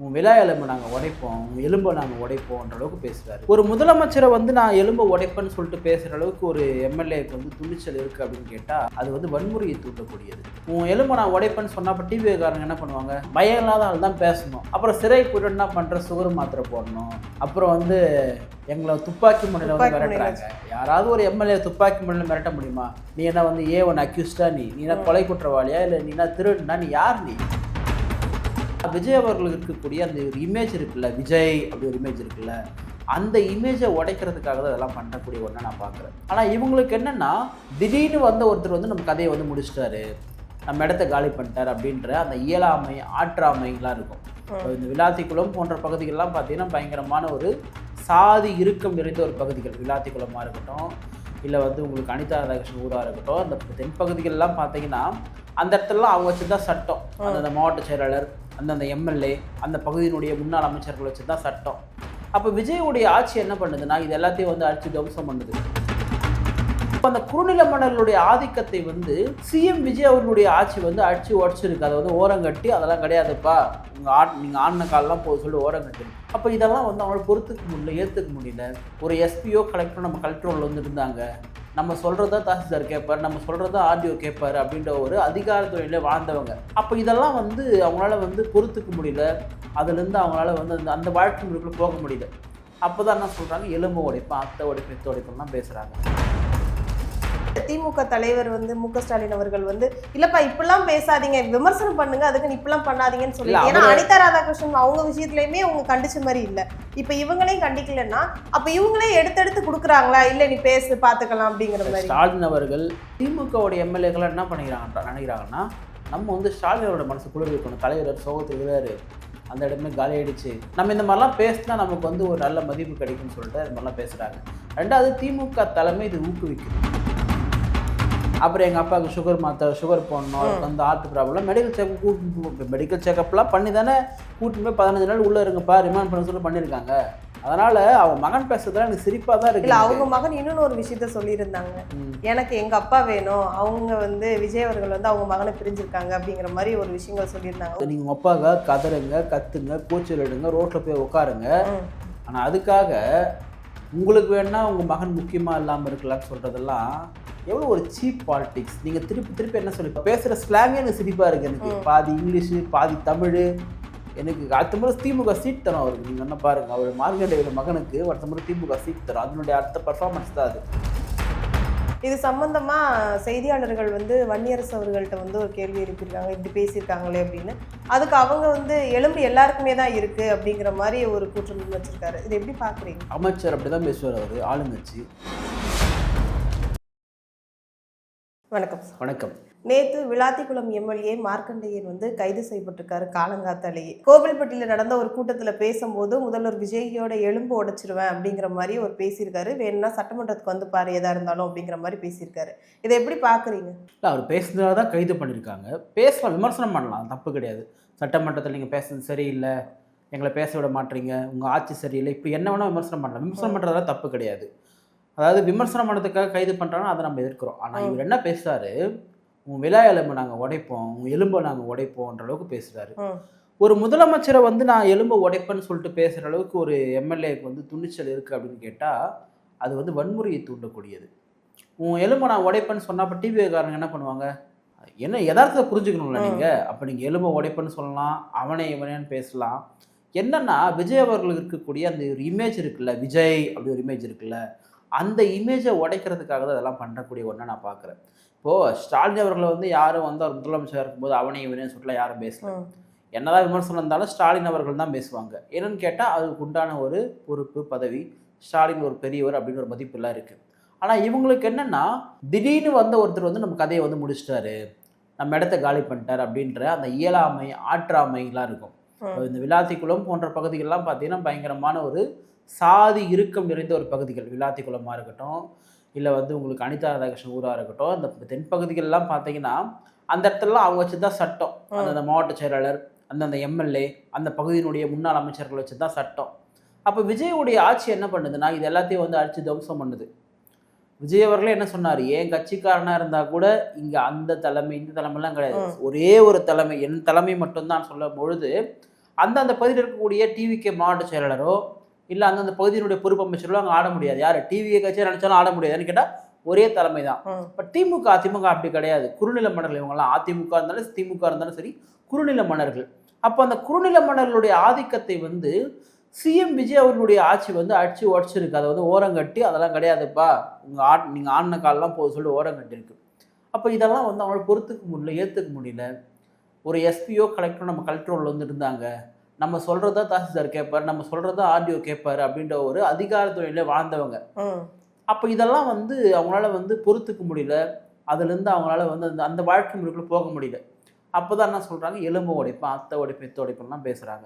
உன் விழா எலும்பை நாங்கள் உடைப்போம், உன் எலும்பை நாங்கள் உடைப்போன்ற அளவுக்கு பேசுகிறாரு. ஒரு முதலமைச்சரை வந்து நான் எலும்பை உடைப்பேன்னு சொல்லிட்டு பேசுகிற அளவுக்கு ஒரு எம்எல்ஏக்கு வந்து துணிச்சல் இருக்குது அப்படின்னு கேட்டால் அது வந்து வன்முறையை தூண்டக்கூடியது. உன் எலும்பை நான் உடைப்பேன்னு சொன்னால் அப்போ டிவிக்காரங்க என்ன பண்ணுவாங்க, பயம் இல்லாத ஆள் தான் பேசணும். அப்புறம் சிறை போய்ட்டு என்ன பண்ணுற, சுகர் மாத்திரை போடணும். அப்புறம் வந்து எங்களை துப்பாக்கி முனையில் வந்து மிரட்டுறாங்க. யாராவது ஒரு எம்எல்ஏ துப்பாக்கி முனையில் மிரட்ட முடியுமா? நீ என்ன வந்து A1 அக்யூஸ்டா, நீ என்ன கொலை குற்றவாளியா, இல்லை நீ என்ன திருடுனா, நீ யார்? நீ விஜய் அவர்களுக்கு இருக்கக்கூடிய அந்த ஒரு இமேஜ் இருக்குல்ல, விஜய் அப்படி ஒரு இமேஜ் இருக்குல்ல, அந்த இமேஜை உடைக்கிறதுக்காக தான் இதெல்லாம் பண்ணக்கூடிய ஒன்றை நான் பார்க்குறேன். ஆனால் இவங்களுக்கு என்னென்னா, திடீர்னு வந்த ஒருத்தர் வந்து நம்ம கதையை வந்து முடிச்சிட்டாரு, நம்ம இடத்த காலி பண்ணிட்டார் அப்படின்ற அந்த இயலாமை ஆற்றாமைலாம் இருக்கும். இந்த விளாத்திக்குளம் போன்ற பகுதிகள்லாம் பார்த்தீங்கன்னா பயங்கரமான ஒரு சாதி இறுக்கம் நிறைந்த ஒரு பகுதிகள். விளாத்திக்குளமாக இருக்கட்டும், இல்லை வந்து உங்களுக்கு அனிதா ராதாகிருஷ்ணன் ஊராக இருக்கட்டும், அந்த தென்பகுதிகள்லாம் பார்த்தீங்கன்னா அந்த இடத்துலலாம் அவங்க வச்சு தான் சட்டம். அந்த மாவட்ட செயலாளர், அந்தந்த எம்எல்ஏ, அந்த பகுதியினுடைய முன்னாள் அமைச்சர்கள் வச்சு தான் சட்டம். அப்போ விஜயுடைய ஆட்சி என்ன பண்ணுதுன்னா இது எல்லாத்தையும் வந்து அடிச்சு துவம்சம் பண்ணுது. அந்த குறுநில மன்னர்களுடைய ஆதிக்கத்தை வந்து சிஎம் விஜய் அவர்களுடைய ஆட்சி வந்து அடிச்சு உடச்சிருக்கு. அதை வந்து ஓரங்கட்டி அதெல்லாம் கிடையாதுப்பா, நீங்கள் ஆடின காலெலாம் போக சொல்லி ஓரங்கட்டி. அப்போ இதெல்லாம் வந்து அவங்கள பொறுத்துக்க முடியல, ஏற்றுக்க முடியல. ஒரு எஸ்பியோ கலெக்டரோ நம்ம கலெக்டரோட வந்து இருந்தாங்க, நம்ம சொல்கிறதா தாசில்தார் கேட்பார், நம்ம சொல்கிறதா ஆர்டிஓ கேட்பார் அப்படின்ற ஒரு அதிகாரத்துறையில் வாழ்ந்தவங்க. அப்போ இதெல்லாம் வந்து அவங்களால வந்து பொறுத்துக்க முடியல. அதுலேருந்து அவங்களால வந்து அந்த வாழ்க்கை முறைக்குள்ளே போக முடியல. அப்போ தான் என்ன சொல்கிறாங்க, எலும்பு உடைப்பேன், அத்தை உடைப்பேன், இத்த உடைப்பேன்லாம் பேசுகிறாங்க. திமுக தலைவர் வந்து மு க ஸ்டாலின் அவர்கள் வந்து இல்லப்பா இப்பெல்லாம் பேசாதீங்க, விமர்சனம் பண்ணுங்க, அதுக்கு இப்பெல்லாம் பண்ணாதீங்கன்னு சொல்லி. ஏன்னா அனிதா ராதாகிருஷ்ணன் அவங்க விஷயத்துலயுமே அவங்க கண்டிச்ச மாதிரி இல்லை. இப்ப இவங்களையும் கண்டிக்கலன்னா அப்ப இவங்களே எடுத்தெடுத்து கொடுக்குறாங்களா, இல்லை நீ பேசு பார்த்துக்கலாம் அப்படிங்கிற மாதிரி. ஸ்டாலின் அவர்கள் திமுகவுடைய எம்எல்ஏக்கள் என்ன நினைக்கிறாங்கன்னா, நம்ம வந்து ஸ்டாலினோட மனசு குளிர் வைக்கணும், தலைவர் சோகத்தில் இருக்கிறாரு, அந்த இடமே காலி ஆயிடுச்சு, நம்ம இந்த மாதிரிலாம் பேசினா நமக்கு வந்து ஒரு நல்ல மதிப்பு கிடைக்கும்னு சொல்லிட்டு அது மாதிரிலாம் பேசுகிறாங்க. ரெண்டாவது, திமுக தலைமை இது ஊக்குவிக்குது. அப்புறம் எங்கள் அப்பாவுக்கு சுகர் போடணும், வந்து ஹார்ட் ப்ராப்ளம், மெடிக்கல் செக்கப்லாம் பண்ணி தானே கூட்டின்னு போய் 15 நாள் உள்ளே இருங்கப்பா ரிமாண்ட் பண்ண சொல்லி பண்ணியிருக்காங்க. அதனால் அவங்க மகன் பேசுறதுலாம் எனக்கு சிரிப்பாக தான் இருக்கு. அவங்க மகன் இன்னொன்று ஒரு விஷயத்த சொல்லியிருந்தாங்க, எனக்கு எங்கள் அப்பா வேணும், அவங்க வந்து விஜய் அவர்கள் வந்து அவங்க மகனை பிரிஞ்சிருக்காங்க அப்படிங்கிற மாதிரி ஒரு விஷயங்கள் சொல்லியிருந்தாங்க. நீங்கள் உங்கள் அப்பாவுக்கு கதறுங்க, கத்துங்க, கூச்சல் எடுங்க, ரோட்டில் போய் உட்காருங்க. ஆனால் அதுக்காக உங்களுக்கு வேணா உங்கள் மகன் முக்கியமாக இல்லாமல் இருக்கலாம்னு சொல்கிறதெல்லாம் எவ்வளோ ஒரு சீப் பாலிடிக்ஸ். நீங்கள் திருப்பி என்ன சொல்லி பேசுகிற ஸ்லாங்கே எனக்கு சிரிப்பாக இருக்குது. எனக்கு பாதி இங்கிலீஷு பாதி தமிழ். எனக்கு அடுத்த முறை திமுக சீட் தரும் அவருக்கு. நீங்கள் என்ன பாருங்கள், அவர் மார்கண்டேயோட மகனுக்கு அடுத்த முறை திமுக சீட் தரும். அதனுடைய அடுத்த பர்ஃபார்மன்ஸ் தான் அது. இது சம்பந்தமா செய்தியாளர்கள் வந்து வன்னியரசு அவர்கள்ட்ட வந்து ஒரு கேள்வி எழுப்பியிருக்காங்க, இப்படி பேசியிருக்காங்களே அப்படின்னு. அதுக்கு அவங்க வந்து எலும்பு எல்லாருக்குமே தான் இருக்கு அப்படிங்கிற மாதிரி ஒரு கூற்றம் வச்சிருக்காரு. இது எப்படி பார்க்குறீங்க? அமைச்சர் அப்படிதான் பேசுவார் அவர், ஆளுங்கட்சி. வணக்கம். வணக்கம். நேற்று விளாத்திக்குளம் எம்எல்ஏ மார்க்கண்டேயன் வந்து கைது செய்யப்பட்டிருக்காரு காலங்காத்தாலேயே. கோவில்பட்டியில் நடந்த ஒரு கூட்டத்தில் பேசும்போது முதல்வர் விஜயோட எலும்பு உடைச்சிருவேன் அப்படிங்கிற மாதிரி ஒரு பேசியிருக்காரு. வேணும்னா சட்டமன்றத்துக்கு வந்து பாரு எதா இருந்தாலும் அப்படிங்கிற மாதிரி பேசியிருக்காரு. இதை எப்படி பார்க்குறீங்க? இல்லை, அவர் பேசுனதால தான் கைது பண்ணியிருக்காங்க. பேசலாம், விமர்சனம் பண்ணலாம், தப்பு கிடையாது. சட்டமன்றத்தில் நீங்கள் பேசுறது சரியில்லை, எங்களை பேச விட மாட்டீங்க, உங்கள் ஆட்சி சரியில்லை, இப்படி என்ன வேணால் விமர்சனம் பண்ணலாம். விமர்சனம் பண்ணுறதால தப்பு கிடையாது. அதாவது விமர்சனம் பண்ணுறதுக்காக கைது பண்ணுறாங்கன்னா அதை நம்ம எதிர்க்கிறோம். ஆனால் இவர் என்ன பேசுகிறாரு, உன் விழா எலும்பை நாங்கள் உடைப்போம், உன் எலும்பை நாங்கள் உடைப்போன்ற அளவுக்கு பேசுகிறாரு. ஒரு முதலமைச்சரை வந்து நான் எலும்பை உடைப்பேன்னு சொல்லிட்டு பேசுகிற அளவுக்கு ஒரு எம்எல்ஏக்கு வந்து துணிச்சல் இருக்குது அப்படின்னு கேட்டால் அது வந்து வன்முறையை தூண்டக்கூடியது. உன் எலும்பை நான் உடைப்பேன்னு சொன்னால் அப்போ டிவிக்காரங்க என்ன பண்ணுவாங்க, என்ன யதார்த்தத்தை புரிஞ்சுக்கணும்ல நீங்கள். அப்போ நீங்கள் எலும்பை உடைப்பேன்னு சொல்லலாம், அவனே இவனேன்னு பேசலாம். என்னென்னா விஜய் அவர்களுக்கு இருக்கக்கூடிய அந்த ஒரு இமேஜ் இருக்குல்ல, விஜய் அப்படி ஒரு இமேஜ் இருக்குல்ல, அந்த இமேஜை உடைக்கிறதுக்காக தான் அதெல்லாம் பண்ணக்கூடிய ஒன்றை நான் பார்க்குறேன். இப்போது ஸ்டாலின் அவர்களை வந்து யாரும் வந்து அவர் முதலமைச்சராக இருக்கும்போது அவனே இவனே சொல்லலாம், யாரும் பேசல. என்னதான் விமர்சனம் இருந்தாலும் ஸ்டாலின் அவர்கள் தான் பேசுவாங்க. என்னன்னு கேட்டால் அதுக்கு உண்டான ஒரு பொறுப்பு, பதவி, ஸ்டாலின் ஒரு பெரியவர் அப்படின்னு ஒரு மதிப்பெல்லாம் இருக்குது. ஆனால் இவங்களுக்கு என்னென்னா, திடீர்னு வந்த ஒருத்தர் வந்து நம்ம கதையை வந்து முடிச்சிட்டாரு, நம்ம இடத்த காலி பண்ணிட்டார் அப்படின்ற அந்த இயலாமை ஆற்றாமைலாம் இருக்கும். இந்த விளாத்திக்குளம் போன்ற பகுதிகள்லாம் பார்த்தீங்கன்னா பயங்கரமான ஒரு சாதி இறுக்கம் நிறைந்த ஒரு பகுதிகள். விளாத்திக்குளமாக இருக்கட்டும், இல்லை வந்து உங்களுக்கு அனிதா ராதாகிருஷ்ணன் ஊராக இருக்கட்டும், அந்த தென்பகுதிகள்லாம் பார்த்தீங்கன்னா அந்த இடத்துலலாம் அவங்க வச்சு தான் சட்டம். அந்த மாவட்ட செயலாளர், அந்தந்த எம்எல்ஏ, அந்த பகுதியினுடைய முன்னாள் அமைச்சர்கள் வச்சு தான் சட்டம். அப்போ விஜயுடைய ஆட்சி என்ன பண்ணுதுன்னா இது எல்லாத்தையும் வந்து அடித்து துவம்சம் பண்ணுது. விஜய் அவர்களே என்ன சொன்னார், என் கட்சிக்காரனாக இருந்தால் கூட இங்கே அந்த தலைமை இந்த தலைமைலாம் கிடையாது, ஒரே ஒரு தலைமை, என் தலைமை மட்டும்தான் சொல்லும் பொழுது அந்தந்த பகுதியில் இருக்கக்கூடிய டிவிகே மாவட்ட செயலாளரோ இல்லை அந்தந்த பகுதியினுடைய பொறுப்பு அமைச்சர்களோ அங்கே ஆட முடியாது. யார் டிவிகே கட்சியை நினைச்சாலும் ஆட முடியாதுன்னு கேட்டால் ஒரே தலைமை தான். இப்போ திமுக அதிமுக அப்படி கிடையாது. குறுநில மன்னர்கள் இவங்கெல்லாம் அதிமுக இருந்தாலும் திமுக இருந்தாலும் சரி குறுநில மன்னர்கள். அப்போ அந்த குறுநில மன்னர்களுடைய ஆதிக்கத்தை வந்து சிஎம் விஜய் அவர்களுடைய ஆட்சி வந்து அடிச்சு உடச்சிருக்கு. அதை வந்து ஓரங்கட்டி அதெல்லாம் கிடையாதுப்பா நீங்கள் ஆடின காலெலாம் போக சொல்லி ஓரங்கட்டிருக்கு. அப்போ இதெல்லாம் வந்து அவங்களால பொறுத்துக்க முடியல, ஏற்றுக்க முடியல. ஒரு எஸ்பியோ கலெக்டரோ நம்ம கலெக்டரோட வந்து இருந்தாங்க, நம்ம சொல்கிறதா தாசில்தார் கேட்பார், நம்ம சொல்கிறதா ஆர்டிஓ கேட்பார் அப்படின்ற ஒரு அதிகாரத்துறையில வாழ்ந்தவங்க. அப்போ இதெல்லாம் வந்து அவங்களால வந்து பொறுத்துக்க முடியல. அதுலேருந்து அவங்களால வந்து அந்த வாழ்க்கை முறைக்குள்ள போக முடியல. அப்போ தான் என்ன சொல்கிறாங்க, எலும்பு உடைப்பேன், அத்தை உடைப்பேன், எத்த உடைப்பேன்லாம் பேசுகிறாங்க.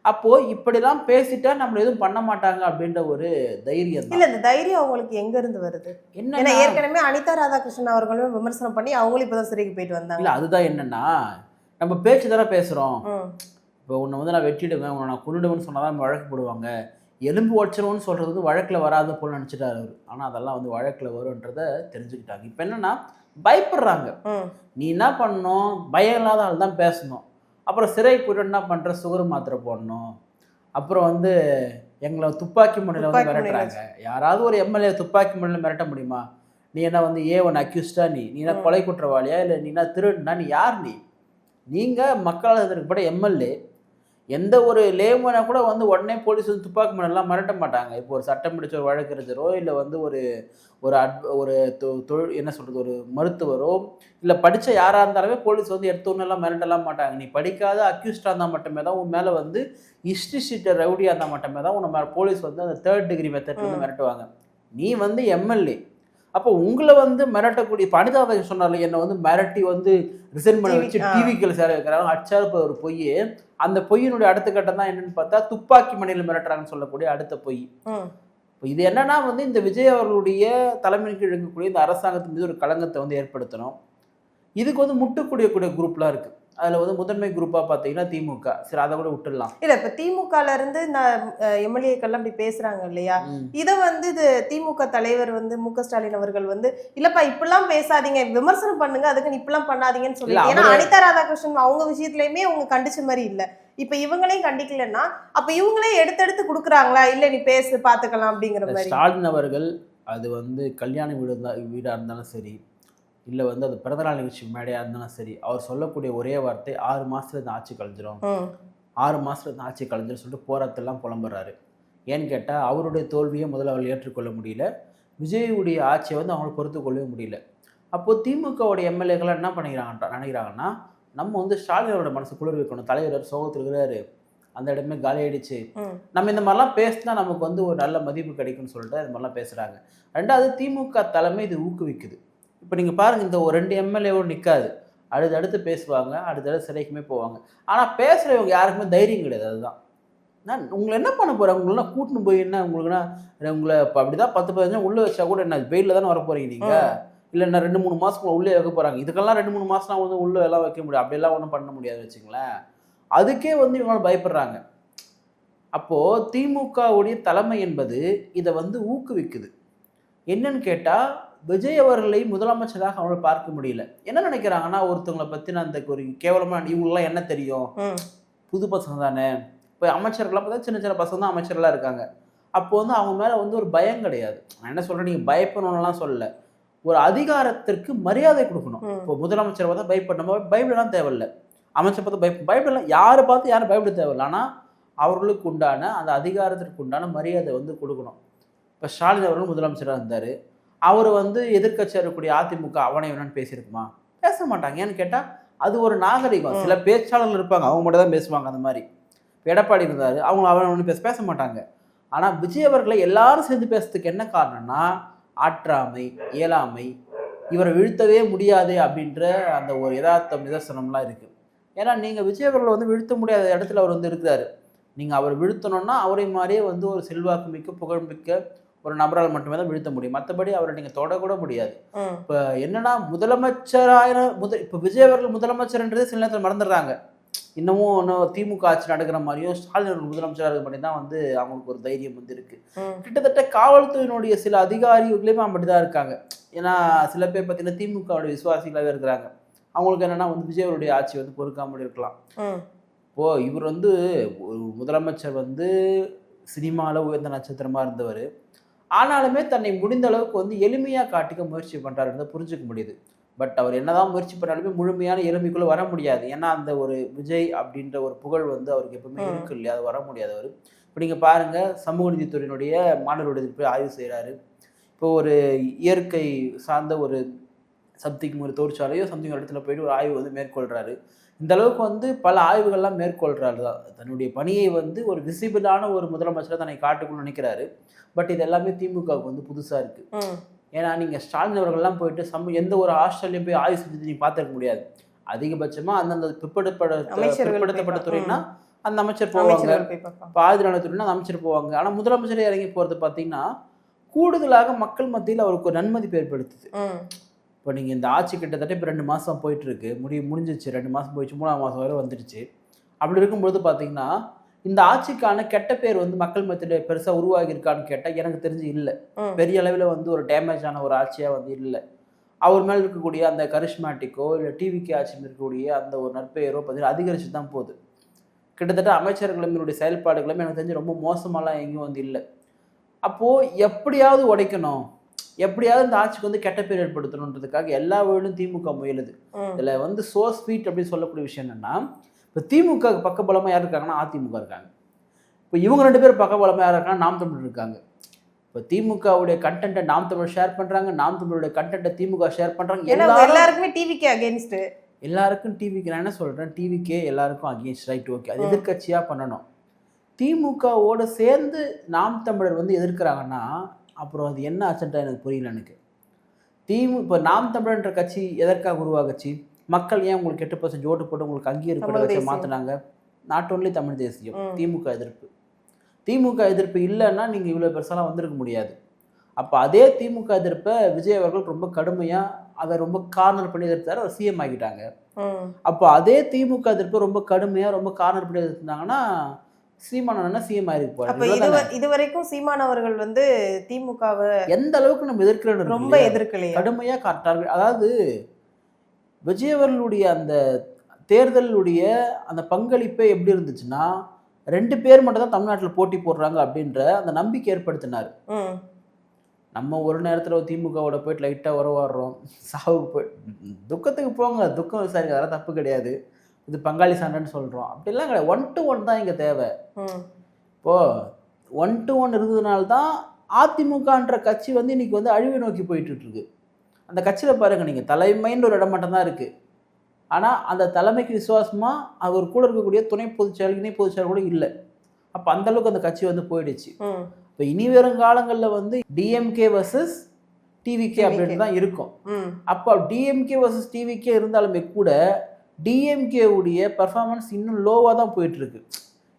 அப்போது இப்படிலாம் பேசிட்டா நம்மள எதுவும் பண்ண மாட்டாங்க அப்படின்ற ஒரு தைரியம். இல்லை, இந்த தைரியம் அவங்களுக்கு எங்கேருந்து வருது? என்ன ஏற்கனவே அனிதா ராதாகிருஷ்ணன் அவர்களும் விமர்சனம் பண்ணி அவங்களும் இப்போ தான் சிறைக்கு போயிட்டு வந்தாங்க. இல்லை, அதுதான் என்னென்னா நம்ம பேச்சு தானே பேசுகிறோம். இப்போ உன்னை வந்து நான் வெட்டிடுவேன், உன்னை நான் கொண்டுடுவேன்னு சொன்னால் தான் வழக்கு போடுவாங்க. எலும்பு உடச்சிருவோன்னு சொல்கிறது வந்து வழக்கில் வராத போல் நினச்சிட்டாரு அவர். ஆனால் அதெல்லாம் வந்து வழக்கில் வரும்ன்றதை தெரிஞ்சுக்கிட்டாங்க. இப்போ என்னென்னா பயப்படுறாங்க. நீ என்ன பண்ணணும், பயம் இல்லாத ஆள் தான் பேசணும். அப்புறம் சிறைக்கு போய்ட்டு என்ன பண்ணுற, சுகர் மாத்திரை போடணும். அப்புறம் வந்து எங்களை துப்பாக்கி முனையில் வந்து மிரட்டுறாங்க. யாராவது ஒரு எம்எல்ஏ துப்பாக்கி முனையில் மிரட்ட முடியுமா? நீ என்ன வந்து A1 அக்யூஸ்டா? நீ என்ன கொலை குற்றவாளியா? இல்லை நீ என்ன திருடுனா? நீ யார்? நீங்கள் மக்களால் எதிர்க்கப்பட்ட எம்எல்ஏ. எந்த ஒரு லேமனை கூட வந்து உடனே போலீஸ் வந்து துப்பாக்கி முனையெல்லாம் மிரட்ட மாட்டாங்க. இப்போ ஒரு சட்டம் பிடிச்ச ஒரு வழக்கறிஞரோ இல்லை வந்து ஒரு தொழில் என்ன சொல்கிறது, ஒரு மருத்துவரோ இல்லை படித்த யாராக இருந்தாலுமே போலீஸ் வந்து எடுத்தோன்னெல்லாம் மிரட்டலாம் மாட்டாங்க. நீ படிக்காத அக்யூஸ்டாக இருந்தால் மட்டுமே தான் உன் மேலே வந்து ஹிஸ்ட்ரி ஷீட்டர் ரவுடியாக இருந்தால் மட்டுமே தான் உன்னை போலீஸ் வந்து அந்த 3rd டிகிரி மெத்தட் வந்து மிரட்டுவாங்க. நீ வந்து எம்எல்ஏ. அப்போ உங்களை வந்து மிரட்டக்கூடிய அனிதா சொன்னால என்னை வந்து மிரட்டி வந்து ரிசைன் பண்ண வச்சு டிவிக்கில் சேர வைக்கிறாங்க. அச்சாரு ஒரு பொய். அந்த பொய்யினுடைய அடுத்த கட்டம் தான் என்னன்னு பார்த்தா துப்பாக்கி மணியில் மிரட்டுறாங்கன்னு சொல்லக்கூடிய அடுத்த பொய். இப்போ இது என்னன்னா வந்து இந்த விஜய் அவர்களுடைய தலைமையின் கீழ் இருக்கக்கூடிய இந்த அரசாங்கத்தின் மீது ஒரு களங்கத்தை வந்து ஏற்படுத்தணும். இதுக்கு வந்து முட்டுக்கூடிய குரூப்லாம் இருக்குது. அதில் வந்து முதன்மை குரூப்பாக பார்த்தீங்கன்னா திமுக. சரி, அதை கூட விட்டுடலாம். இல்லை, இப்போ திமுகல இருந்து நான் எம்எல்ஏக்கெல்லாம் இப்படி பேசுறாங்க இல்லையா, இதை வந்து இது திமுக தலைவர் வந்து மு.க. ஸ்டாலின் அவர்கள் வந்து இல்லப்பா இப்படிலாம் பேசாதீங்க, விமர்சனம் பண்ணுங்க, அதுக்கு இப்படிலாம் பண்ணாதீங்கன்னு சொல்லி. ஏன்னா அனிதா ராதாகிருஷ்ணன் அவங்க விஷயத்துலயுமே அவங்க கண்டிச்ச மாதிரி இல்லை. இப்ப இவங்களையும் கண்டிக்கலன்னா அப்ப இவங்களே எடுத்தெடுத்து கொடுக்குறாங்களா? இல்லை நீ பேசு பார்த்துக்கலாம் அப்படிங்கிற மாதிரி. ஸ்டாலின் அவர்கள் அது வந்து கல்யாண வீடாக இருந்தாலும் சரி, இல்லை வந்து அது பிறந்தநாள் நிகழ்ச்சி மேடையாக இருந்தாலும் சரி, அவர் சொல்லக்கூடிய ஒரே வார்த்தை 6 மாதத்துல இந்த ஆட்சி கலைஞ்சிரும், 6 மாதத்துல இந்த ஆட்சி கலைஞ்சிரும் சொல்லிட்டு போராட்டெல்லாம் புலம்புறாரு. ஏன்னு கேட்டால் அவருடைய தோல்வியை முதல்ல அவர் ஏற்றுக்கொள்ள முடியல, விஜயுடைய ஆட்சியை வந்து அவங்களை பொறுத்து கொள்ளவே முடியல. அப்போது திமுகவுடைய எம்எல்ஏக்கெல்லாம் என்ன நினைக்கிறாங்கன்னா, நம்ம வந்து ஸ்டாலினோட மனசு குளிர் வைக்கணும், தலைவர் சோகத்தில் இருக்கிறாரு, அந்த இடமே காலி ஆயிடுச்சு, நம்ம இந்த மாதிரிலாம் பேசினா நமக்கு வந்து ஒரு நல்ல மதிப்பு கிடைக்கும்னு சொல்லிட்டு இது மாதிரிலாம் பேசுகிறாங்க. ரெண்டாவது திமுக தலைமை இது ஊக்குவிக்குது. இப்போ நீங்கள் பாருங்கள், இந்த ஒரு 2 எம்எல்ஏவும் நிற்காது, அடுத்தடுத்து பேசுவாங்க, அடுத்தடுத்து சிறைக்குமே போவாங்க. ஆனால் பேசுகிறவங்க யாருக்குமே தைரியம் கிடையாது. அதுதான் நான் உங்களை என்ன பண்ண போகிறேன், உங்களெல்லாம் கூட்டின்னு போய் என்ன உங்களுக்குன்னா உங்களை இப்போ அப்படி தான் 10-15 உள்ளே வச்சா கூட என்ன வெயிலில் தானே வர போகிறீங்க நீங்கள், இல்லை என்ன 2-3 மாதத்துக்குள்ள உள்ளே வைக்க போகிறாங்க. இதுக்கெல்லாம் 2-3 மாதம்லாம் வந்து உள்ளே எல்லாம் வைக்க முடியும், அப்படியெல்லாம் ஒன்றும் பண்ண முடியாது வச்சுங்களேன். அதுக்கே வந்து இவங்களால பயப்படுறாங்க. அப்போது திமுகவுடைய தலைமை என்பது இதை வந்து ஊக்குவிக்குது. என்னன்னு கேட்டால் விஜய் அவர்களை முதலமைச்சராக அவங்களை பார்க்க முடியல. என்ன நினைக்கிறாங்கன்னா, ஒருத்தவங்களை பற்றின அந்த ஒரு கேவலமாக இவங்களாம் என்ன தெரியும், புது பசங்க தானே, இப்போ அமைச்சர்கள்லாம் பார்த்தா சின்ன சின்ன பசங்க தான் அமைச்சர்களாக இருக்காங்க. அப்போ வந்து அவங்க மேலே வந்து ஒரு பயம் கிடையாது. நான் என்ன சொல்கிறேன், நீங்கள் பயப்படணும்லாம் சொல்லலை, ஒரு அதிகாரத்திற்கு மரியாதை கொடுக்கணும். இப்போ முதலமைச்சரை பார்த்தா பயப்படணும், பயப்படலாம் தேவையில்லை. அமைச்சர் பார்த்து பயப்படலாம், யாரை பார்த்து யாரும் பயப்பட தேவையில்லை. ஆனால் அவர்களுக்கு உண்டான அந்த அதிகாரத்திற்கு உண்டான மரியாதை வந்து கொடுக்கணும். இப்போ ஸ்டாலின் அவர்கள் முதலமைச்சராக இருந்தார், அவர் வந்து எதிர்க்கட்சியாக இருக்கக்கூடிய அதிமுக அவனை வேணும்னு பேசியிருக்குமா? பேச மாட்டாங்க. ஏன்னு கேட்டால் அது ஒரு நாகரிகம். சில பேச்சாளர்கள் இருப்பாங்க, அவங்க மட்டும் தான் பேசுவாங்க. அந்த மாதிரி எடப்பாடி இருந்தார், அவங்க அவனை பேச மாட்டாங்க. ஆனால் விஜய் அவர்களை எல்லாரும் சேர்ந்து பேசுறதுக்கு என்ன காரணம்னா, ஆற்றாமை, இயலாமை, இவரை வீழ்த்தவே முடியாது அப்படின்ற அந்த ஒரு யதார்த்த நிதர்சனம்லாம் இருக்குது. ஏன்னா நீங்கள் விஜய் அவர்களை வந்து வீழ்த்த முடியாத இடத்துல அவர் வந்து இருக்கிறாரு. நீங்கள் அவர் வீழ்த்தணும்னா அவரை மாதிரியே வந்து ஒரு செல்வாக்கு மிக்க புகழ்மிக்க ஒரு நபரால் மட்டுமே தான் வீழ்த்த முடியும். மற்றபடி அவரை நீங்கள் தொடக்கூட முடியாது. இப்போ என்னன்னா, முதலமைச்சராக இப்போ விஜய் அவர்கள் முதலமைச்சர்ன்றதே சில நேரத்தில் மறந்துடுறாங்க. இன்னமும் திமுக ஆட்சி நடக்கிற மாதிரியும் ஸ்டாலின் முதலமைச்சராக இருக்க மாதிரி தான் வந்து அவங்களுக்கு ஒரு தைரியம் வந்து இருக்கு. கிட்டத்தட்ட காவல்துறையினுடைய சில அதிகாரிகளுமே அப்படிதான் இருக்காங்க. ஏன்னா சில பேர் பார்த்தீங்கன்னா திமுகவுடைய விசுவாசிகளாகவே இருக்கிறாங்க. அவங்களுக்கு என்னன்னா வந்து விஜயவருடைய ஆட்சி வந்து பொறுக்காமல் இருக்கலாம். இப்போது இவர் வந்து ஒரு முதலமைச்சர் வந்து சினிமாவில் உயர்ந்த நட்சத்திரமாக இருந்தவர். ஆனாலுமே தன்னை முடிந்த அளவுக்கு வந்து எளிமையாக காட்டிக்க முயற்சி பண்ணுறாருன்றத புரிஞ்சுக்க முடியுது. பட் அவர் என்னதான் முயற்சி பண்ணாலுமே முழுமையான எளிமைக்குள்ளே வர முடியாது. ஏன்னா அந்த ஒரு விஜய் அப்படின்ற ஒரு புகழ் வந்து அவருக்கு எப்பவுமே இருக்கு இல்லையா, அது வர முடியாது அவர். இப்போ நீங்கள் பாருங்கள், சமூக நீதித்துறையினுடைய மாணவருடைய போய் ஆய்வு செய்கிறாரு. இப்போ ஒரு இயற்கை சார்ந்த ஒரு சம்திங் ஒரு தொழிற்சாலையோ சம்திங் ஒரு இடத்துல போயிட்டு ஒரு ஆய்வு வந்து மேற்கொள்கிறாரு. இந்த அளவுக்கு வந்து பல ஆய்வுகள்லாம் மேற்கொள்கிறாரு தான். தன்னுடைய பணியை வந்து ஒரு விசிபிளான ஒரு முதலமைச்சராக தன்னை காட்டுக்கணும்னு நினைக்கிறாரு. பட் இது எல்லாமே திமுகவுக்கு வந்து புதுசாக இருக்குது. ஏன்னா நீங்கள் ஸ்டாலின் அவர்கள்லாம் போயிட்டு எந்த ஒரு ஹாஸ்டல்லையும் போய் ஆய்வு செஞ்சு நீங்கள் பார்த்துருக்க முடியாது. அதிகபட்சமாக அந்தந்த பிற்படுத்தப்பட்ட துறைனா அந்த அமைச்சர் போவாங்க, பாதுகாப்புத்துறைனா அந்த அமைச்சர் போவாங்க. ஆனால் முதலமைச்சரே இறங்கி போகிறது பார்த்தீங்கன்னா கூடுதலாக மக்கள் மத்தியில் அவருக்கு ஒரு நன்மதிப்பு ஏற்படுத்துது. இப்போ நீங்கள் இந்த ஆட்சி கிட்டத்தட்ட இப்போ 2 மாதம் போயிட்டுருக்கு, முடிஞ்சிச்சு, 2 மாதம் போயிடுச்சு, 3ஆம் மாதம் வரை வந்துடுச்சு. அப்படி இருக்கும்பொழுது பார்த்தீங்கன்னா இந்த ஆட்சிக்கான கெட்ட பேர் வந்து மக்கள் மத்தியில் பெருசாக உருவாகி இருக்கான்னு கேட்டால் எனக்கு தெரிஞ்சு இல்லை. பெரிய அளவில் வந்து ஒரு டேமேஜ் ஆன ஒரு ஆட்சியாக வந்து இல்லை. அவர் மேலே இருக்கக்கூடிய அந்த கரிஷ்மேட்டிக்கோ இல்லை டிவிக்கு ஆட்சியில் இருக்கக்கூடிய அந்த ஒரு நற்பெயரோ பார்த்தீங்கன்னா அதிகரிச்சு தான் போகுது. கிட்டத்தட்ட அமைச்சர்களுடைய செயல்பாடுகளும் எனக்கு தெரிஞ்சு ரொம்ப மோசமாலாம் எங்கேயும் வந்து இல்லை. அப்போது எப்படியாவது உடைக்கணும், எப்படியாவது இந்த ஆட்சிக்கு வந்து கெட்ட பேர் ஏற்படுத்தணுன்றதுக்காக எல்லா வழியிலும் திமுக முயலுது. இதில் வந்து சோ ஸ்வீட் அப்படின்னு சொல்லக்கூடிய விஷயம் என்னென்னா, இப்போ திமுக பக்கபலமாக யார் இருக்காங்கன்னா அதிமுக இருக்காங்க. இப்போ இவங்க 2 பேர் பக்கபலமாக யார் இருக்காங்கன்னா நாம் தமிழர் இருக்காங்க. இப்போ திமுகவுடைய கண்டென்ட்டை நாம் தமிழ் ஷேர் பண்ணுறாங்க, நாம் தமிழுடைய கண்டென்ட்டை திமுக ஷேர் பண்ணுறாங்க. எல்லாருக்குமே டிவிக்கு அகேன்ஸ்ட், எல்லாருக்கும் டிவிக்கு. நான் என்ன சொல்கிறேன், டிவிக்கே எல்லாருக்கும் அகேன்ஸ்ட், ரைட், ஓகே, அது எதிர்கட்சியாக பண்ணணும். திமுகவோடு சேர்ந்து நாம் தமிழர் வந்து எதிர்க்கிறாங்கன்னா அப்புறம் அது என்ன அச்சண்டா எனக்கு புரியல எனக்கு. இப்போ நாம் தமிழர்ன்ற கட்சி எதற்காக உருவாகச்சு? மக்கள் ஏன் உங்களுக்கு 8% ஓட்டு போட்டு உங்களுக்கு அங்கீகரிப்பட வச்சு மாற்றினாங்க? நாட் ஓன்லி தமிழ் தேசியம், திமுக எதிர்ப்பு. திமுக எதிர்ப்பு இல்லைன்னா நீங்கள் இவ்வளோ பெருசாலாம் வந்திருக்க முடியாது. அப்போ அதே திமுக எதிர்ப்பை விஜய் அவர்கள் ரொம்ப கடுமையாக அதை ரொம்ப கார்னர் பண்ணி எதிர்த்தாரு, அவர் சிஎம் ஆகிட்டாங்க. அப்போ அதே திமுக எதிர்ப்பு ரொம்ப கடுமையாக ரொம்ப கார்னர் பண்ணி எதிர்த்தாங்கன்னா சீமானவனா சிஎம் ஆயிருப்பாரு. இதுவரைக்கும் சீமான் அவர்கள் வந்து திமுகவை எந்த அளவுக்கு நம்ம எதிர்க்கிறோம், ரொம்ப எதிர்க்கலையா, கடுமையாக காட்டார்கள். அதாவது விஜய் அவர்களுடைய அந்த தேர்தலுடைய அந்த பங்களிப்பே எப்படி இருந்துச்சுன்னா 2 பேர் மட்டும் தான் தமிழ்நாட்டில் போட்டி போடுறாங்க அப்படின்ற அந்த நம்பிக்கை ஏற்படுத்தினார். நம்ம ஒரு நேரத்தில் திமுகவோட போயிட்டு லைட்டாக உறவாடுறோம், சாவுக்கு போய் துக்கத்துக்கு போங்க, துக்கம் விசாரிக்க, அதெல்லாம் தப்பு கிடையாது, இது பங்காளி சண்டைன்னு சொல்கிறோம், அப்படிலாம் கிடையாது. 1 to 1 தான் இங்கே தேவை. இப்போது 1 to 1 இருந்ததுனால்தான் அதிமுகன்ற கட்சி வந்து இன்னைக்கு வந்து அழிவை நோக்கி போயிட்டுருக்கு. அந்த கட்சியில் பாருங்கள், நீங்கள் தலைமைன்ற ஒரு இடம் மட்டும்தான் இருக்குது. ஆனால் அந்த தலைமைக்கு விசுவாசமாக அவர் கூட இருக்கக்கூடிய துணை பொதுச்செயலர், இணை பொதுச்செயலர் கூட இல்லை. அப்போ அந்தளவுக்கு அந்த கட்சி வந்து போயிடுச்சு. இப்போ இனி வரும் காலங்களில் வந்து டிஎம்கே வர்சஸ் டிவிகே அப்படின்னு தான் இருக்கும். அப்போ டிஎம்கே வர்சஸ் டிவிகே இருந்தாலுமே கூட டிஎம்கேவுடைய பர்ஃபார்மன்ஸ் இன்னும் லோவாக தான் போயிட்டுருக்கு.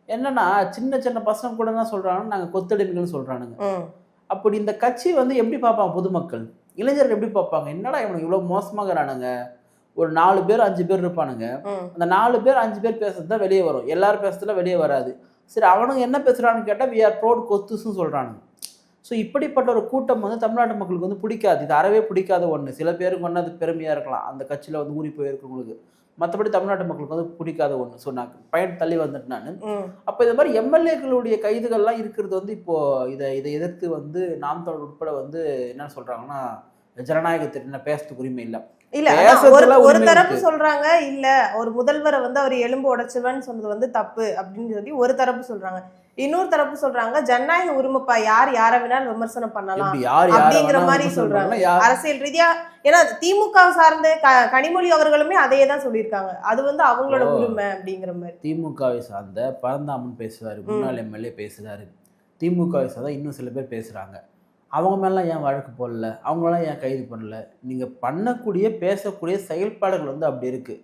என்னன்னா சின்ன சின்ன பசங்க கூட என்ன சொல்கிறாங்கன்னா நாங்கள் கொத்தடிமைகள்னு சொல்கிறானுங்க. அப்படி இந்த கட்சி வந்து எப்படி பார்ப்பாங்க பொதுமக்கள், இளைஞர்கள் எப்படி பார்ப்பாங்க? என்னடா இவனுக்கு இவ்வளோ மோசமாகறானுங்க, ஒரு 4 பேர் 5 பேர் இருப்பானுங்க, அந்த 4 பேர் 5 பேர் பேசுறது தான் வெளியே வரும், எல்லாரும் பேசுறதுல வெளியே வராது. சரி, அவனுங்க என்ன பேசுகிறான்னு கேட்டால் வி ஆர் ப்ரௌட் கொத்துஸ்ன்னு சொல்கிறானுங்க. ஸோ இப்படிப்பட்ட ஒரு கூட்டம் வந்து தமிழ்நாட்டு மக்களுக்கு வந்து பிடிக்காது. இது அறவே பிடிக்காத ஒன்று. சில பேருக்கு வந்து அது பெருமையாக இருக்கலாம், அந்த கட்சியில் வந்து ஊறி போயிருக்கிறவங்களுக்கு. மற்றபடி தமிழ்நாட்டு மக்களுக்கு வந்து பிடிக்காத ஒன்று. ஸோ நான் பயன் தள்ளி வந்துட்டு நான் அப்போ இந்த மாதிரி எம்எல்ஏக்களுடைய கைதுகள்லாம் இருக்கிறது வந்து இப்போது இதை எதிர்த்து வந்து நாம் தமிழர் உட்பட வந்து என்ன சொல்கிறாங்கன்னா ஜனநாயகத்திற்கு பேசுறதுக்கு உரிமை இல்லை. இல்ல ஒரு தரப்பு சொல்றாங்க, இல்ல ஒரு முதல்வரை வந்து அவர் எலும்பு உடைச்சுவன்னு சொன்னது வந்து தப்பு அப்படின்னு சொல்லி ஒரு தரப்பு சொல்றாங்க. இன்னொரு தரப்பு சொல்றாங்க ஜனநாயக உரிமைப்பா, யார் யாரை வேணாலும் விமர்சனம் பண்ணலாம் அப்படிங்கிற மாதிரி சொல்றாங்க அரசியல் ரீதியா. ஏன்னா திமுக சார்ந்த கனிமொழி அவர்களுமே அதையே தான் சொல்லியிருக்காங்க, அது வந்து அவங்களோட உரிமை அப்படிங்கிற மாதிரி. திமுகவை சார்ந்த பரந்தாமன் பேசுறாரு, முன்னாள் எம்எல்ஏ பேசுறாரு, திமுகவை சார்ந்த இன்னும் சில பேர் பேசுறாங்க. அவங்க மேலாம் ஏன் வழக்கு போடல, அவங்களாம் ஏன் கைது பண்ணல? நீங்கள் பண்ணக்கூடிய பேசக்கூடிய செயல்பாடுகள் வந்து அப்படி இருக்குது.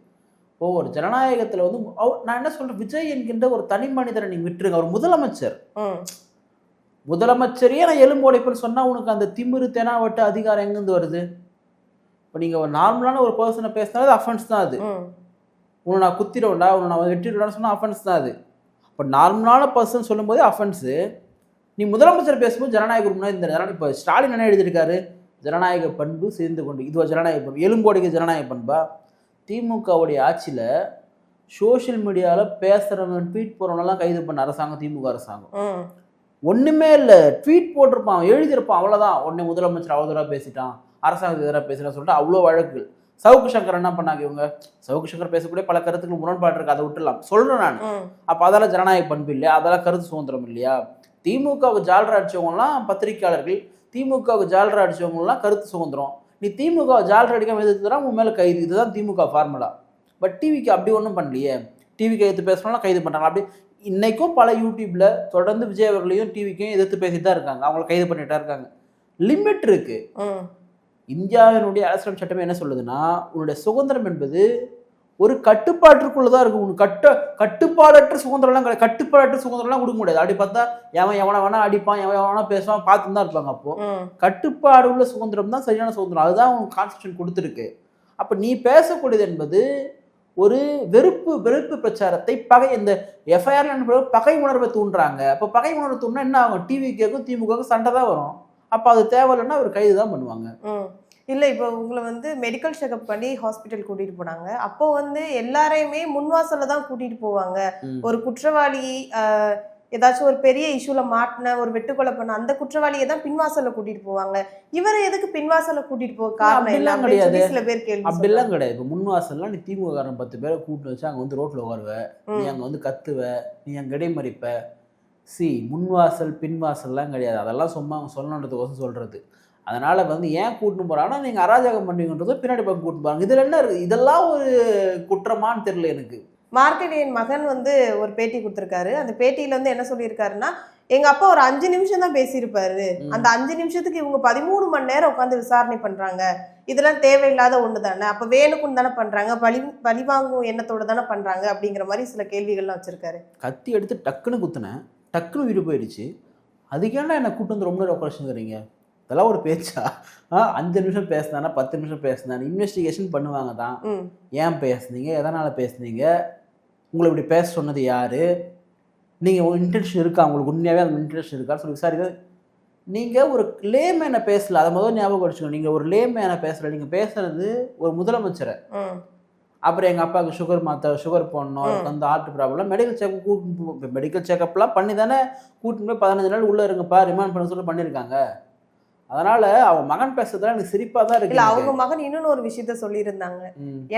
இப்போது ஒரு ஜனநாயகத்தில் வந்து நான் என்ன சொல்கிறேன், விஜய் என்கின்ற ஒரு தனி மனிதரை நீங்கள் விட்டுருங்க. அவர் முதலமைச்சரையே நான் எலும்பு உடைப்புன்னு சொன்னால் உனக்கு அந்த திமிரு தெனாவட்டு அதிகாரம் எங்கேருந்து வருது? இப்போ நீங்கள் ஒரு நார்மலான ஒரு பர்சனை பேசினாலும் அது அஃபென்ஸ் தான். அது உன்னை நான் குத்திடுவேன்டா, உன்னை நான் வெட்டிடுவேன்னு சொன்னால் அஃபென்ஸ் தான் அது. இப்போ நார்மலான பர்சன் சொல்லும்போது அஃபென்ஸு. நீ முதலமைச்சர் பேசும்போது ஜனநாயக உரிமை இந்த இப்போ ஸ்டாலின் என்ன எழுதியிருக்காரு, ஜனநாயக பண்பு சேர்ந்து கொண்டு, இதுவா ஜனநாயக பண்பு? எலும்போடைக்கு ஜனநாயக பண்பா? திமுகவுடைய ஆட்சியில் சோஷியல் மீடியாவில் பேசுகிறவன் ட்வீட் போகிறவனெல்லாம் கைது பண்ண அரசாங்கம், திமுக அரசாங்கம். ஒன்றுமே இல்லை, ட்வீட் போட்டிருப்பான், எழுதியிருப்பான், அவ்வளோதான். உடனே முதலமைச்சர் அவதூறாக பேசிட்டான், அரசாங்கத்துக்கு எதிராக பேசிட்டான்னு சொல்லிட்டு அவ்வளோ வழக்குகள். சவுக்கு சங்கர் என்ன பண்ணாங்க இவங்க? சவுக்கு சங்கர் பேசக்கூடிய பல கருத்துக்கள் முரண்பாடு இருக்கு, அதை விட்டுலாம் சொல்கிறேன் நான். அப்போ அதெல்லாம் ஜனநாயக பண்பு இல்லையா? அதெல்லாம் கருத்து சுதந்திரம் இல்லையா? திமுகவுக்கு ஜால்ரா அடிச்சவங்கலாம் பத்திரிகையாளர்கள், திமுகவுக்கு ஜால்ரா அடிச்சவங்கலாம் கருத்து சுதந்திரம். நீ திமுக ஜால்ரா அடிக்காம எதிர்த்துனா உன் மேலே கைது. இதுதான் திமுக ஃபார்முலா. பட் டிவிக்கு அப்படி ஒன்றும் பண்ணலையே. டிவிக்கு எதிர்த்து பேசுறவங்களாம் கைது பண்ணுறாங்க. அப்படி இன்னைக்கும் பல யூடியூப்ல தொடர்ந்து விஜய் அவர்களையும் டிவிக்கையும் எதிர்த்து பேசிட்டு தான் இருக்காங்க, அவங்களை கைது பண்ணிட்டு இருக்காங்க. லிமிட் இருக்கு. இந்தியாவினுடைய அரசியல் சட்டமே என்ன சொல்லுதுன்னா, உன்னுடைய சுதந்திரம் என்பது ஒரு கட்டுப்பாட்டிற்குள்ளதான் இருக்கு. உனக்கு கட்டுப்பாடற்ற சுதந்திரம்லாம் கிடையாது. கட்டுப்பாடற்ற சுதந்திரம்லாம் கொடுக்க முடியாது. அப்படி பார்த்தா எவனை வேணா அடிப்பான், எவன் வேணா பேசுவான், பார்த்துன்னு தான் இருப்பாங்க. அப்போ கட்டுப்பாடு உள்ள சுதந்திரம் தான் சரியான சுதந்திரம். அதுதான் உனக்கு கான்ஸ்டியூஷன் கொடுத்துருக்கு. அப்ப நீ பேசக்கூடியது என்பது ஒரு வெறுப்பு பிரச்சாரத்தை, பகை, இந்த எஃப்ஐஆர் பகை உணர்வை தூண்டுறாங்க. அப்போ பகை உணர்வை தூண்டினா என்ன ஆகும்? டிவிக்கும் திமுகவுக்கும் சண்டை தான் வரும். அப்போ அது தேவையில்லைன்னா அவர் கைது தான் பண்ணுவாங்க. இல்லை, இப்போ உங்களை வந்து மெடிக்கல் செக்அப் பண்ணி ஹாஸ்பிட்டல் கூட்டிகிட்டு போனாங்க. அப்போ வந்து எல்லாரையுமே முன்வாசலில் தான் கூட்டிகிட்டு போவாங்க. ஒரு குற்றவாளி ஏதாச்சும் ஒரு பெரிய இஷ்யூல மாட்டின, ஒரு வெட்டுக்கொலை பண்ண அந்த குற்றவாளியை தான் பின்வாசல்ல கூட்டிட்டு போவாங்க. இவரை எதுக்கு பின்வாசல்ல கூட்டிட்டு போக காரணம் எல்லாம் கிடையாது. சில பேர் கேள்வி அப்படிலாம் கிடையாது. இப்போ முன்வாசல்லாம் நீ திமுக காரன் 10 பேரை கூட்டு வச்சு அங்கே வந்து ரோட்ல உட்காருவ, நீ அங்கே வந்து கத்துவ, நீ அங்கே இடைமறிப்ப. முன்வாசல் பின்வாசல்லாம் கிடையாது. அதெல்லாம் சும்மா அவங்க சொல்லணுன்றதுக்கோசம் சொல்றது. அதனால வந்து ஏன் கூட்டின்னு போறாங்கன்னா, நீங்க அராஜகம் பண்ணுவீங்கன்றதும் பின்னாடி பக்கம் கூட்டின்னு போறாங்க. இதுல என்ன இருக்கு? இதெல்லாம் ஒரு குற்றமானு தெரியல எனக்கு. மார்க்கண்டேயன் மகன் வந்து ஒரு பேட்டி கொடுத்துருக்காரு. அந்த பேட்டியில வந்து என்ன சொல்லியிருக்காருன்னா, எங்க அப்பா ஒரு 5 நிமிஷம் தான் பேசியிருப்பாரு. அந்த 5 நிமிஷத்துக்கு இவங்க 13 மணி நேரம் உட்காந்து விசாரணை பண்றாங்க. இதெல்லாம் தேவையில்லாத ஒண்ணு தானே, அப்ப வேணுக்குன்னு தானே பண்றாங்க, பழிவாங்கும் எண்ணத்தோட தானே பண்றாங்க அப்படிங்கிற மாதிரி சில கேள்விகள்லாம் வச்சிருக்காரு. கத்தி எடுத்து டக்குன்னு குத்துனேன், டக்குன்னு உயிர் போயிடுச்சு. அதுக்கேண்டா என்ன கூட்டு வந்து ரொம்ப நேரம் உட்காந்துறீங்க? இதெல்லாம் ஒரு பேச்சா? 5 நிமிஷம் பேசினானா 10 நிமிஷம் பேசினான்னு இன்வெஸ்டிகேஷன் பண்ணுவாங்க தான். ஏன் பேசுனீங்க, எதனால பேசுனீங்க, உங்களை இப்படி பேச சொன்னது யாரு, நீங்கள் இன்டென்ஷன் இருக்கா, உங்களுக்கு உண்மையாகவே அந்த இன்டென்ஷன் இருக்கான்னு சொல்லி விசாரிக்க. நீங்கள் ஒரு லேமேனை பேசல, அதை முதல் ஞாபகம் வச்சுக்கணும். நீங்கள் ஒரு லேமேனை பேசல, நீங்கள் பேசுறது ஒரு முதலமைச்சரை. அப்புறம் எங்கள் அப்பாவுக்கு சுகர் போடணும், அவருக்கு வந்து ஹார்ட் ப்ராப்ளம், மெடிக்கல் செக்அப்லாம் பண்ணி தானே கூட்டின்னு போய் 15 நாள் உள்ளே இருங்கப்பா ரிமாண்ட் பண்ண சொல்லி பண்ணியிருக்காங்க. அதனால அவன் மகன் பேசுறதுல எனக்கு சிரிப்பா தான் இருக்கு. இல்ல, அவங்க மகன் இன்னொன்னு ஒரு விஷயத்த சொல்லியிருந்தாங்க.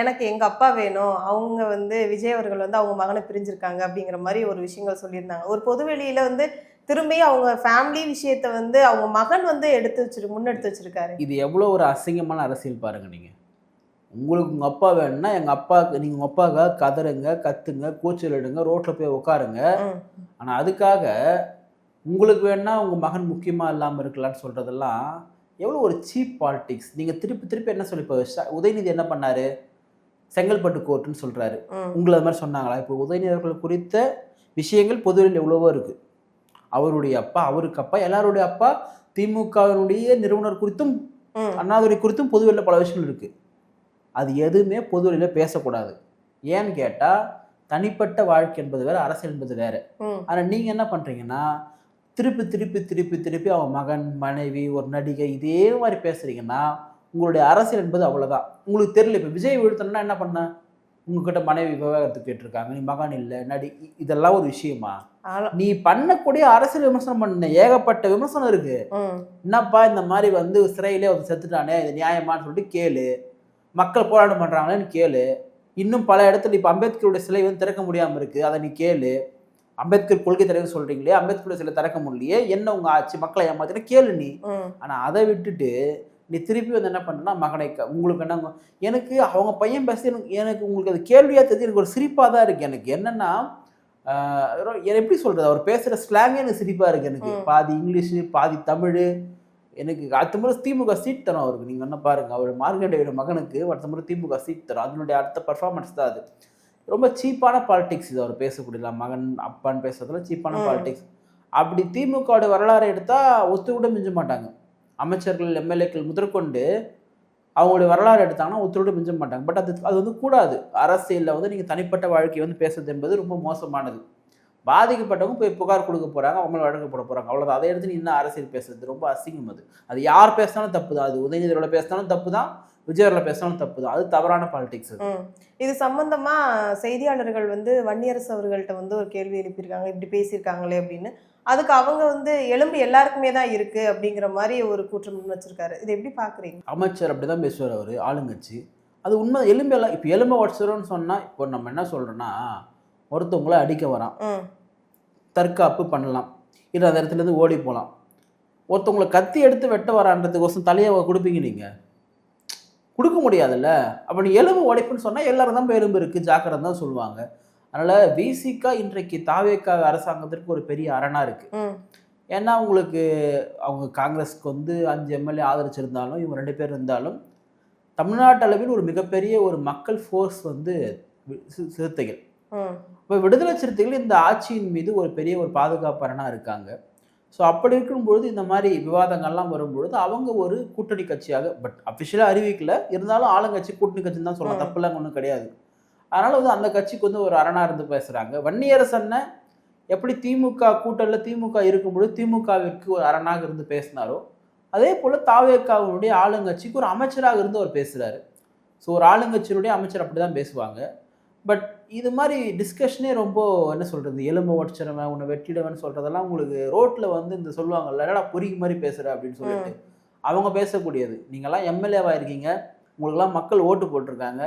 எனக்கு எங்க அப்பா வேணும், அவங்க வந்து விஜய் அவர்கள் வந்து அவங்க மகனை பிரிஞ்சிருக்காங்க அப்படிங்கிற மாதிரி ஒரு விஷயங்கள் சொல்லியிருந்தாங்க. ஒரு பொதுவெளியில வந்து திரும்பி அவங்க ஃபேமிலி விஷயத்த வந்து அவங்க மகன் வந்து முன்னெடுத்து வச்சிருக்காரு. இது எவ்வளவு ஒரு அசிங்கமான அரசியல் பாருங்க. நீங்க உங்களுக்கு உங்க அப்பா வேணும்னா எங்க அப்பாவுக்கு, நீங்க உங்க அப்பாவுக்காக கதறுங்க, கத்துங்க, கூச்சல் எடுங்க, ரோட்ல போய் உட்காருங்க. ஆனா அதுக்காக உங்களுக்கு வேணா உங்கள் மகன் முக்கியமாக இல்லாமல் இருக்கலான்னு சொல்கிறதெல்லாம் எவ்வளோ ஒரு சீப் பாலிடிக்ஸ். நீங்கள் திருப்பி என்ன சொல்லி, இப்போ உதயநிதி என்ன பண்ணார், செங்கல்பட்டு கோர்ட்டுன்னு சொல்கிறாரு. உங்களை அது மாதிரி சொன்னாங்களா? இப்போ உதயநிதி அவர்கள் குறித்த விஷயங்கள் பொதுவெளியில் எவ்வளவோ இருக்குது. அவருடைய அப்பா, அவருக்கு அப்பா, எல்லாருடைய அப்பா, திமுகவினுடைய நிறுவனர் குறித்தும் அண்ணாதுரை குறித்தும் பொதுவெளியில் பல விஷயங்கள் இருக்குது. அது எதுவுமே பொதுவெளியில் பேசக்கூடாது. ஏன்னு கேட்டால் தனிப்பட்ட வாழ்க்கை என்பது வேறு, அரசியல் என்பது வேறு. ஆனால் நீங்கள் என்ன பண்ணுறீங்கன்னா, திருப்பி அவன் மகன், மனைவி, ஒரு நடிகை, இதே மாதிரி பேசுறீங்கன்னா உங்களுடைய அரசியல் என்பது அவ்வளோதான். உங்களுக்கு தெரியல. இப்போ விஜய் வீழ்த்தணும்னா என்ன பண்ண, உங்ககிட்ட மனைவி விவாகரத்துக்கு கேட்டிருக்காங்க, நீ மகன் இல்லை, இதெல்லாம் ஒரு விஷயமா? நீ பண்ணக்கூடிய அரசியல் விமர்சனம் பண்ண ஏகப்பட்ட விமர்சனம் இருக்கு. என்னப்பா இந்த மாதிரி வந்து சிறையிலே வந்து செத்துட்டானே, இது நியாயமானு சொல்லிட்டு கேளு. மக்கள் போராட்டம் பண்றாங்களேன்னு கேளு. இன்னும் பல இடத்துல இப்போ அம்பேத்கருடைய சிலை வந்து திறக்க முடியாமல் இருக்கு, அதை நீ கேளு. அம்பேத்கர் கொள்கை தலைவர் சொல்றீங்களே, அம்பேத்கருடைய சிலை திறக்க முடியலையே, என்ன உங்க ஆட்சி, மக்களை ஏமாத்தின கேளு நீ. ஆனா அதை விட்டுட்டு நீ திருப்பி வந்து என்ன பண்ணா, மகனை உங்களுக்கு என்ன, எனக்கு அவங்க பையன் பேச எனக்கு உங்களுக்கு அது கேள்வியா தெரிஞ்சு எனக்கு ஒரு சிரிப்பா தான் இருக்கு. எனக்கு என்னன்னா, எப்படி சொல்றது, அவர் பேசுற ஸ்லாங்கே எனக்கு சிரிப்பா இருக்கு. எனக்கு பாதி இங்கிலீஷு பாதி தமிழ். எனக்கு அடுத்த முறை திமுக சீட் தரும் அவருக்கு. நீங்க என்ன பாருங்க, அவர் மார்க்கண்டேயோட மகனுக்கு அடுத்த முறை திமுக சீட் தரும். அதனுடைய அடுத்த பர்ஃபார்மன்ஸ் தான் அது. ரொம்ப சீப்பான பாலிடிக்ஸ் இது அவர் பேசக்கூடிய, மகன் அப்பான்னு பேசுறதுல சீப்பான பாலிடிக்ஸ். அப்படி திமுகவோட வரலாறு எடுத்தா ஒத்து கூட மிஞ்ச மாட்டாங்க. அமைச்சர்கள், எம்எல்ஏக்கள் முதற்கொண்டு அவங்களுடைய வரலாறு எடுத்தாங்கன்னா ஒத்துரோடு மிஞ்ச மாட்டாங்க. பட் அது வந்து கூடாது. அரசியலில் வந்து நீங்கள் தனிப்பட்ட வாழ்க்கை வந்து பேசுறது என்பது ரொம்ப மோசமானது. பாதிக்கப்பட்டவங்க போய் புகார் கொடுக்க போகிறாங்க, அவங்க வழக்கு போட போகிறாங்க, அவ்வளோதான். அதை எடுத்து நீ இன்னும் அரசியல் பேசுறது ரொம்ப அசிங்கம். அது யார் பேசினாலும் தப்பு தான். அது உதயநிதியோட பேசினாலும் தப்பு தான், விஜயவரில் பேசினாலும் தப்பு தான். அது தவறான பாலிடிக்ஸ் அது. இது சம்பந்தமா செய்தியாளர்கள் வந்து வன்னியரசு அவர்கள்ட்ட வந்து ஒரு கேள்வி எழுப்பியிருக்காங்க, இப்படி பேசியிருக்காங்களே அப்படின்னு. அதுக்கு அவங்க வந்து எலும்பு எல்லாருக்குமே தான் இருக்கு அப்படிங்கிற மாதிரி ஒரு கூற்றம் முன் வச்சிருக்காரு. இதை எப்படி பாக்குறீங்க? அமைச்சர் அப்படிதான் பேசுவார் அவர், ஆளுங்கட்சி. அது உண்மை. எலும்பு எல்லாம் இப்போ எலும்பை உடச்சிரோன்னு சொன்னால், இப்போ நம்ம என்ன சொல்கிறோன்னா, ஒருத்தவங்கள அடிக்க வரான், தற்காப்பு பண்ணலாம், இல்லை அந்த இடத்துலேருந்து ஓடி போகலாம். ஒருத்தவங்களை கத்தி எடுத்து வெட்ட வரான்றதுக்கோசம் தலையை கொடுப்பீங்க நீங்கள்? கொடுக்க முடியாதுல்ல. அப்போ நீ எலும்பு உடைப்புன்னு சொன்னால் எல்லாரும் தான் எலும்பு இருக்குது ஜாக்கிரதை தான் சொல்லுவாங்க. அதனால் விசிகா இன்றைக்கு தாவேகா அரசாங்கத்திற்கு ஒரு பெரிய அரணா இருக்குது. ஏன்னா உங்களுக்கு அவங்க காங்கிரஸ்க்கு வந்து 5 எம்எல்ஏ ஆதரிச்சிருந்தாலும், இவங்க 2 பேர் இருந்தாலும், தமிழ்நாட்டு அளவில் ஒரு மிகப்பெரிய ஒரு மக்கள் ஃபோர்ஸ் வந்து சிறுத்தைகள். இப்போ விடுதலை சிறுத்தைகள் இந்த ஆட்சியின் மீது ஒரு பெரிய ஒரு பாதுகாப்பு அரணா இருக்காங்க. ஸோ அப்படி இருக்கும்பொழுது இந்த மாதிரி விவாதங்கள்லாம் வரும்பொழுது அவங்க ஒரு கூட்டணி கட்சியாக, பட் அஃபிஷியலாக அறிவிக்கல, இருந்தாலும் ஆளுங்கட்சி கூட்டணி கட்சின்னு தான் சொல்லலாம், தப்புலாம் ஒன்றும் கிடையாது. அதனால் வந்து அந்த கட்சிக்கு வந்து ஒரு அரணா இருந்து பேசுகிறாங்க. வன்னியரசனை எப்படி திமுக கூட்டணியில் திமுக இருக்கும்பொழுது திமுகவிற்கு ஒரு அரணாக இருந்து பேசினாரோ, அதே போல் தாவேகாவினுடைய ஆளுங்கட்சிக்கு ஒரு அமைச்சராக இருந்து அவர் பேசுகிறாரு. ஸோ ஒரு ஆளுங்கட்சியினுடைய அமைச்சர் அப்படி தான் பேசுவாங்க. பட் இது மாதிரி டிஸ்கஷனே ரொம்ப என்ன சொல்கிறது, எலும்பை உடச்சிடுவேன், உன்னை வெட்டிடுவேன்னு சொல்கிறதெல்லாம் உங்களுக்கு ரோட்டில் வந்து இந்த சொல்லுவாங்கல்ல, என்னடா பொறிக்கு மாதிரி பேசுகிற அப்படின்னு சொல்லிட்டு அவங்க பேசக்கூடியது. நீங்கள்லாம் எம்எல்ஏவாக இருக்கீங்க, உங்களுக்கெல்லாம் மக்கள் ஓட்டு போட்டிருக்காங்க,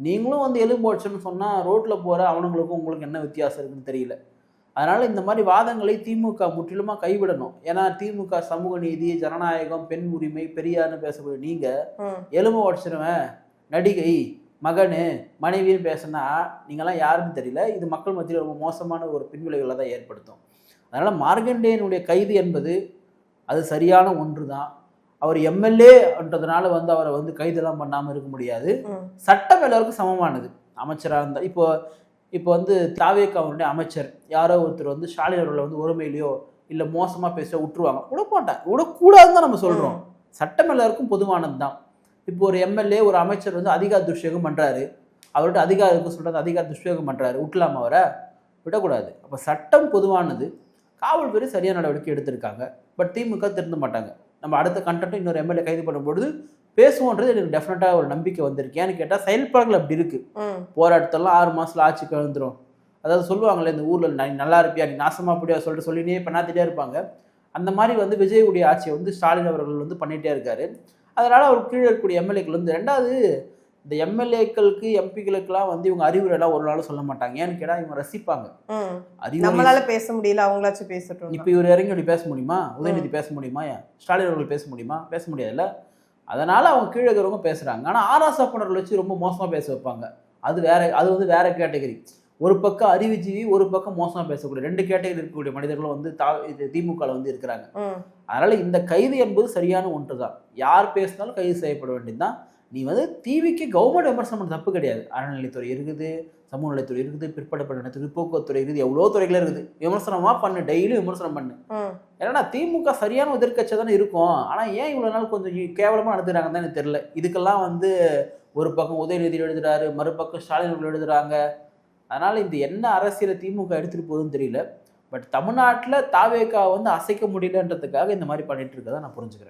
நீங்களும் வந்து எலும்பு உடச்சுன்னு சொன்னால் ரோட்டில் போகிற அவனுங்களுக்கும் உங்களுக்கு என்ன வித்தியாசம் இருக்குன்னு தெரியல. அதனால் இந்த மாதிரி வாதங்களை திமுக முற்றிலுமாக கைவிடணும். ஏன்னா திமுக சமூக நீதி, ஜனநாயகம், பெண் உரிமை, பெரியார்னு பேசக்கூடிய நீங்கள் எலும்பை உடச்சிடுவேன், நடிகை, மகனு, மனைவின்னு பேசுனா நீங்களாம் யாருன்னு தெரியல. இது மக்கள் மத்தியில் ரொம்ப மோசமான ஒரு பின்விளைவுகளை தான் ஏற்படுத்தும். அதனால் மார்க்கண்டேயனுடைய கைது என்பது அது சரியான ஒன்று தான். அவர் எம்எல்ஏன்றதுனால வந்து அவரை வந்து கைதெல்லாம் பண்ணாமல் இருக்க முடியாது. சட்டம் எல்லாருக்கும் சமமானது. அமைச்சராக இருந்தால் இப்போ வந்து தாவேகாவுடைய அமைச்சர் யாரோ ஒருத்தர் வந்து ஸ்டாலின் அவர்களை வந்து ஒருமையிலையோ இல்லை மோசமாக பேச விட்டுருவாங்க, விடக்கூடாதுன்னு தான் நம்ம சொல்கிறோம். சட்டம் எல்லாருக்கும் பொதுவானது தான். இப்போ ஒரு எம்எல்ஏ ஒரு அமைச்சர் வந்து அதிகார துஷ்பிரயோகம் பண்ணுறாரு, அவர்கிட்ட அதிகாரம் இருக்குன்னு சொல்கிறது அதிகார துஷ்பிரயோகம் பண்ணுறாரு, விட்டலாமா அவரை? விடக்கூடாது. அப்போ சட்டம் பொதுவானது. காவல்துறை சரியான நடவடிக்கை எடுத்திருக்காங்க. பட் திமுக திருந்த மாட்டாங்க. நம்ம அடுத்த கண்டென்ட் இன்னொரு எம்எல்ஏ கைது பண்ணும்பொழுது பேசுவோன்றது எனக்கு டெஃபினட்டாக ஒரு நம்பிக்கை வந்திருக்கு. ஏன்னு கேட்டால் செயல்பாடுகள் அப்படி இருக்குது. போராட்டத்தெல்லாம் 6 மாதத்தில் ஆட்சி கலந்துரும். அதாவது சொல்லுவாங்களே இந்த ஊரில் நல்லா இருப்பியா நீ நாசமாக அப்படியா சொல்லிட்டு சொல்லினே பண்ணாத்திட்டே இருப்பாங்க. அந்த மாதிரி வந்து விஜயுடைய ஆட்சியை வந்து ஸ்டாலின் அவர்கள் வந்து பண்ணிகிட்டே இருக்காரு. அதனால் அவர் கீழே இருக்கக்கூடிய எம்எல்ஏக்கள் வந்து, ரெண்டாவது இந்த எம்எல்ஏக்களுக்கு எம்பிக்களுக்கெல்லாம் வந்து இவங்க அறிவுரைலாம் ஒரு நாளும் சொல்ல மாட்டாங்க. ஏன்னு கேட்டால் இவங்க ரசிப்பாங்க. நம்மளால பேச முடியல, அவங்களாச்சும் பேசட்டும். இப்போ இவர் இறங்கி அப்படி பேச முடியுமா? உதயநிதி பேச முடியுமா? ஸ்டாலின் அவர்கள் பேச முடியுமா? பேச முடியாதுல்ல. அதனால் அவங்க கீழே இருக்கிறவங்க பேசுகிறாங்க. ஆனால் ஆராசப்பனர்கள் வச்சு ரொம்ப மோசமாக பேச வைப்பாங்க. அது வந்து வேற கேட்டகரி. ஒரு பக்கம் அறிவுஜீவி, ஒரு பக்கம் மோசமாக பேசக்கூடிய 2 கேட்டகரி இருக்கக்கூடிய மனிதர்களும் வந்து திமுகவில் வந்து இருக்கிறாங்க. அதனால் இந்த கைது என்பது சரியான ஒன்று தான். யார் பேசினாலும் கைது செய்யப்பட வேண்டியதுதான். நீ வந்து டிவிக்கு கவர்மெண்ட் விமர்சனம் தப்பு கிடையாது. அறநிலைத்துறை இருக்குது, சமூக நலத்துறை இருக்குது, பிற்படுத்தப்பட்ட நலத்துறை, போக்குவரத்துறை இருக்குது, எவ்வளோ துறைகள் இருக்குது. விமர்சனமாக பண்ணு, டெய்லி விமர்சனம் பண்ணு. ஏன்னா திமுக சரியான எதிர்க்கட்சியாக தானே இருக்கும். ஆனால் ஏன் இவ்வளோ நாள் கொஞ்சம் கேவலமாக நடத்துகிறாங்கன்னு தான் எனக்கு தெரியல. இதுக்கெல்லாம் வந்து ஒரு பக்கம் உதயநிதி எழுதுறாரு, மறுபக்கம் ஸ்டாலின் அவர்கள் எழுதுறாங்க. அதனால் இந்த என்ன அரசியலை திமுக எடுத்துகிட்டு போகுதுன்னு தெரியல. பட் தமிழ்நாட்டில் தாவேகா வந்து அசைக்க முடியலன்றதுக்காக இந்த மாதிரி பண்ணிட்டு இருக்கதான் நான் புரிஞ்சுக்கிறேன்.